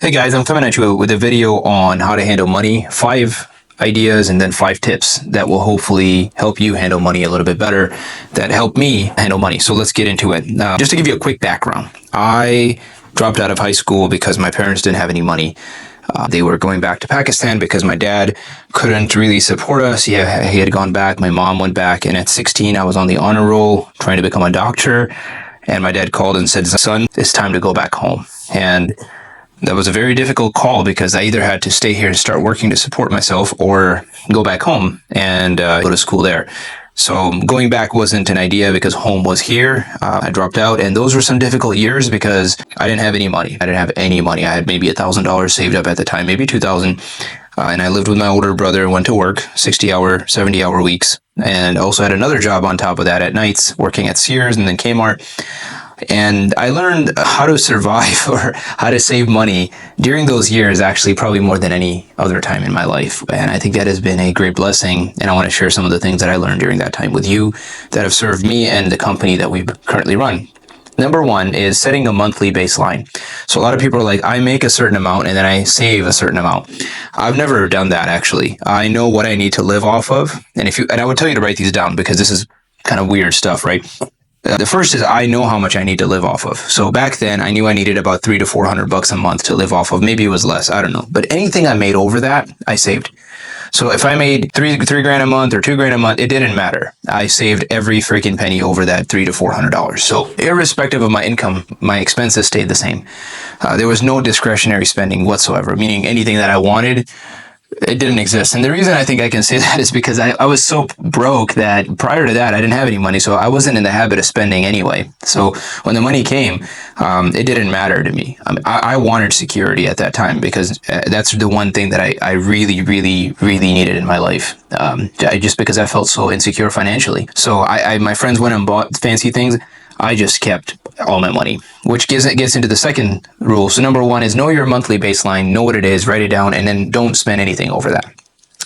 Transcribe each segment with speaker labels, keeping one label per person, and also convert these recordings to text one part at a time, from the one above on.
Speaker 1: Hey guys, I'm coming at you with a video on how to handle money. 5 ideas and then 5 tips that will hopefully help you handle money a little bit better, that help me handle money. So let's get into it. Just to give you a quick background, I dropped out of high school because my parents didn't have any money. They were going back to Pakistan because my dad couldn't really support us. He had gone back. My mom went back. And at 16, I was on the honor roll trying to become a doctor. And my dad called and said, "Son, it's time to go back home." And that was a very difficult call because I either had to stay here and start working to support myself or go back home and go to school there. So going back wasn't an idea because home was here. I dropped out, and those were some difficult years because I didn't have any money. I had maybe $1,000 saved up at the time, maybe 2,000. And I lived with my older brother, went to work 60-hour, 70-hour weeks, and also had another job on top of that at nights, working at Sears and then Kmart. And I learned how to survive or how to save money during those years, actually, probably more than any other time in my life. And I think that has been a great blessing. And I want to share some of the things that I learned during that time with you that have served me and the company that we currently run. Number one is setting a monthly baseline. So a lot of people are like, I make a certain amount and then I save a certain amount. I've never done that, actually. I know what I need to live off of. And I would tell you to write these down because this is kind of weird stuff, right? The first is I know how much I need to live off of. So back then I knew I needed about $300 to $400 a month to live off of. Maybe it was less. I don't know. But anything I made over that, I saved. So if I made three grand a month or $2,000 a month, it didn't matter. I saved every freaking penny over that $300 to $400. So irrespective of my income, my expenses stayed the same. There was no discretionary spending whatsoever, meaning anything that I wanted, it didn't exist. And the reason I think I can say that is because I was so broke that prior to that, I didn't have any money. So I wasn't in the habit of spending anyway. So when the money came, it didn't matter to me. I wanted security at that time because that's the one thing that I really, really, really needed in my life. Just because I felt so insecure financially. So my friends went and bought fancy things. I just kept all my money, which gets into the second rule. So number one is know your monthly baseline, know what it is, write it down, and then don't spend anything over that.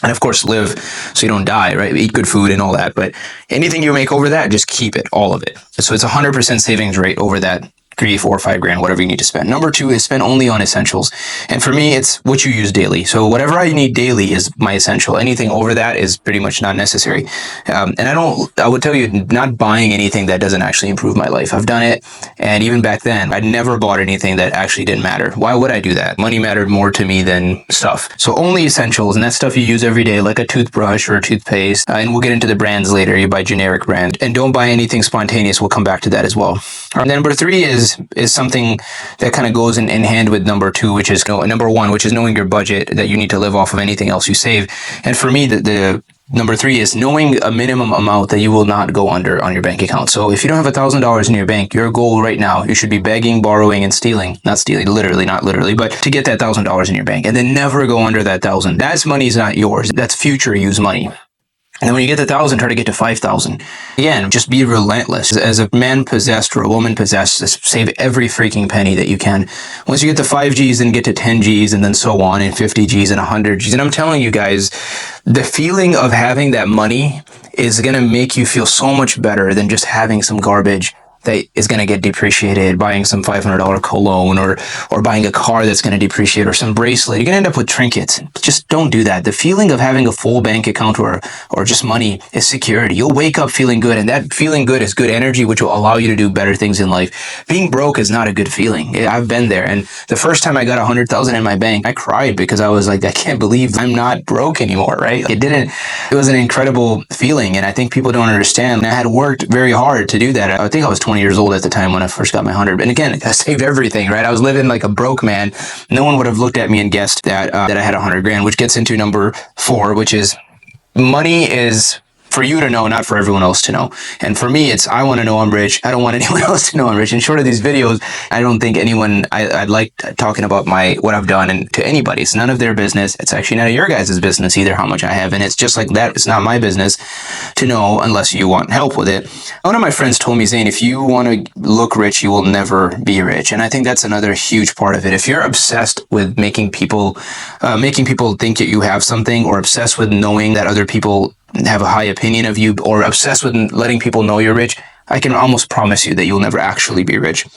Speaker 1: And of course, live so you don't die, right? Eat good food and all that. But anything you make over that, just keep it, all of it. So it's 100% savings rate over that 3, 4, 5 grand, whatever you need to spend. Number two is spend only on essentials. And for me, it's what you use daily. So whatever I need daily is my essential. Anything over that is pretty much not necessary. And I would tell you, not buying anything that doesn't actually improve my life. I've done it. And even back then, I never bought anything that actually didn't matter. Why would I do that? Money mattered more to me than stuff. So only essentials, and that's stuff you use every day, like a toothbrush or a toothpaste. And we'll get into the brands later. You buy generic brand. And don't buy anything spontaneous. We'll come back to that as well. And number three is something that kind of goes in hand with number two, which is number one, which is knowing your budget that you need to live off of anything else you save. And for me, the number three is knowing a minimum amount that you will not go under on your bank account. So if you don't have $1,000 in your bank, your goal right now, you should be begging, borrowing, and stealing. Not stealing, literally, not literally, but to get that $1,000 in your bank. And then never go under that 1,000. That money is not yours. That's future use money. And then when you get to 1,000, try to get to 5,000. Again, just be relentless. As a man possessed or a woman possessed, just save every freaking penny that you can. Once you get to 5 Gs, then get to 10 Gs, and then so on, and 50 Gs, and 100 Gs. And I'm telling you guys, the feeling of having that money is going to make you feel so much better than just having some garbage that is going to get depreciated, buying some $500 cologne or buying a car that's going to depreciate or some bracelet. You're going to end up with trinkets. Just don't do that. The feeling of having a full bank account or just money is security. You'll wake up feeling good, and that feeling good is good energy, which will allow you to do better things in life. Being broke is not a good feeling. I've been there. And the first time I got 100,000 in my bank, I cried because I was like, I can't believe I'm not broke anymore, right? It was an incredible feeling. And I think people don't understand. I had worked very hard to do that. I think I was 20 years old at the time when I first got my 100. And again, I saved everything, right? I was living like a broke man. No one would have looked at me and guessed that I had 100 grand, which gets into number 4, which is money is for you to know, not for everyone else to know. And for me, I want to know I'm rich. I don't want anyone else to know I'm rich. And short of these videos, I don't think I'd like talking about what I've done and to anybody. It's none of their business. It's actually none of your guys' business either, how much I have. And it's just like that. It's not my business to know unless you want help with it. One of my friends told me, Zane, if you want to look rich, you will never be rich. And I think that's another huge part of it. If you're obsessed with making people think that you have something, or obsessed with knowing that other people have a high opinion of you, or obsessed with letting people know you're rich, I can almost promise you that you'll never actually be rich.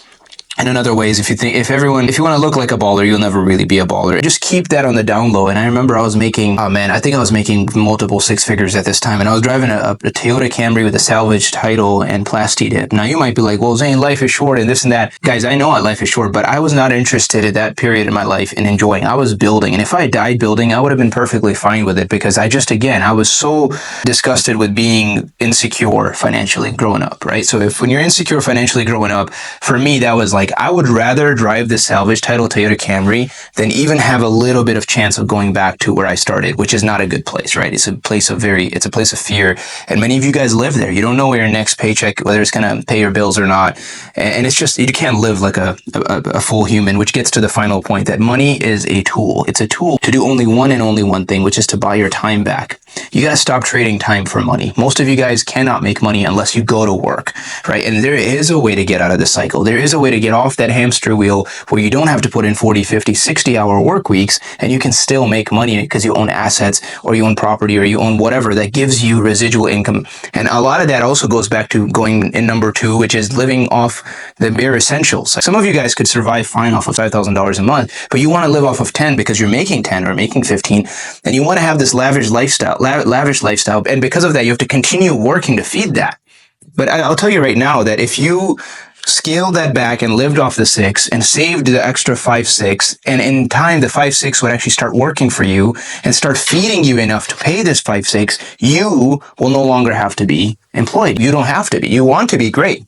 Speaker 1: And another way is if you want to look like a baller, you'll never really be a baller. Just keep that on the down low. And I remember I was making, oh man, I think I was making multiple six figures at this time. And I was driving a Toyota Camry with a salvage title and plasti dip. Now you might be like, well, Zane, life is short and this and that. Guys, I know life is short, but I was not interested at that period in my life in enjoying. I was building. And if I died building, I would have been perfectly fine with it, because I was so disgusted with being insecure financially growing up, right? So when you're insecure financially growing up, for me, that was like, I would rather drive the salvage title Toyota Camry than even have a little bit of chance of going back to where I started, which is not a good place, right? It's a place of fear. And many of you guys live there. You don't know where your next paycheck, whether it's going to pay your bills or not. And it's just, you can't live like a full human, which gets to the final point that money is a tool. It's a tool to do only one thing, which is to buy your time back. You got to stop trading time for money. Most of you guys cannot make money unless you go to work, right? And there is a way to get out of the cycle. There is a way to get off that hamster wheel where you don't have to put in 40, 50, 60-hour work weeks, and you can still make money because you own assets, or you own property, or you own whatever that gives you residual income. And a lot of that also goes back to going in number 2, which is living off the bare essentials. Some of you guys could survive fine off of $5,000 a month, but you want to live off of 10 because you're making 10 or making 15, and you want to have this lavish lifestyle. And because of that, you have to continue working to feed that. But I'll tell you right now that if you scaled that back and lived off the 6 and saved the extra 5-6, and in time the 5-6 would actually start working for you and start feeding you enough to pay this 5-6, you will no longer have to be employed. You don't have to be. You want to be, great.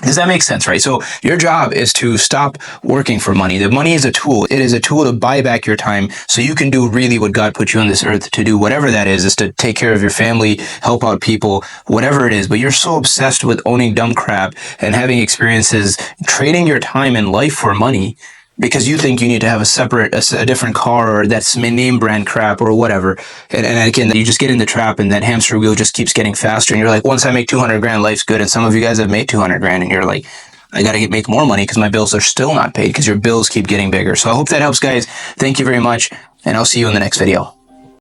Speaker 1: Does that make sense, right? So your job is to stop working for money. The money is a tool. It is a tool to buy back your time so you can do really what God put you on this earth to do. Whatever that is to take care of your family, help out people, whatever it is. But you're so obsessed with owning dumb crap and having experiences, trading your time and life for money, because you think you need to have a different car, or that's name brand crap or whatever. And again, you just get in the trap, and that hamster wheel just keeps getting faster. And you're like, once I make 200 grand, life's good. And some of you guys have made 200 grand and you're like, I got to make more money because my bills are still not paid, because your bills keep getting bigger. So I hope that helps, guys. Thank you very much. And I'll see you in the next video.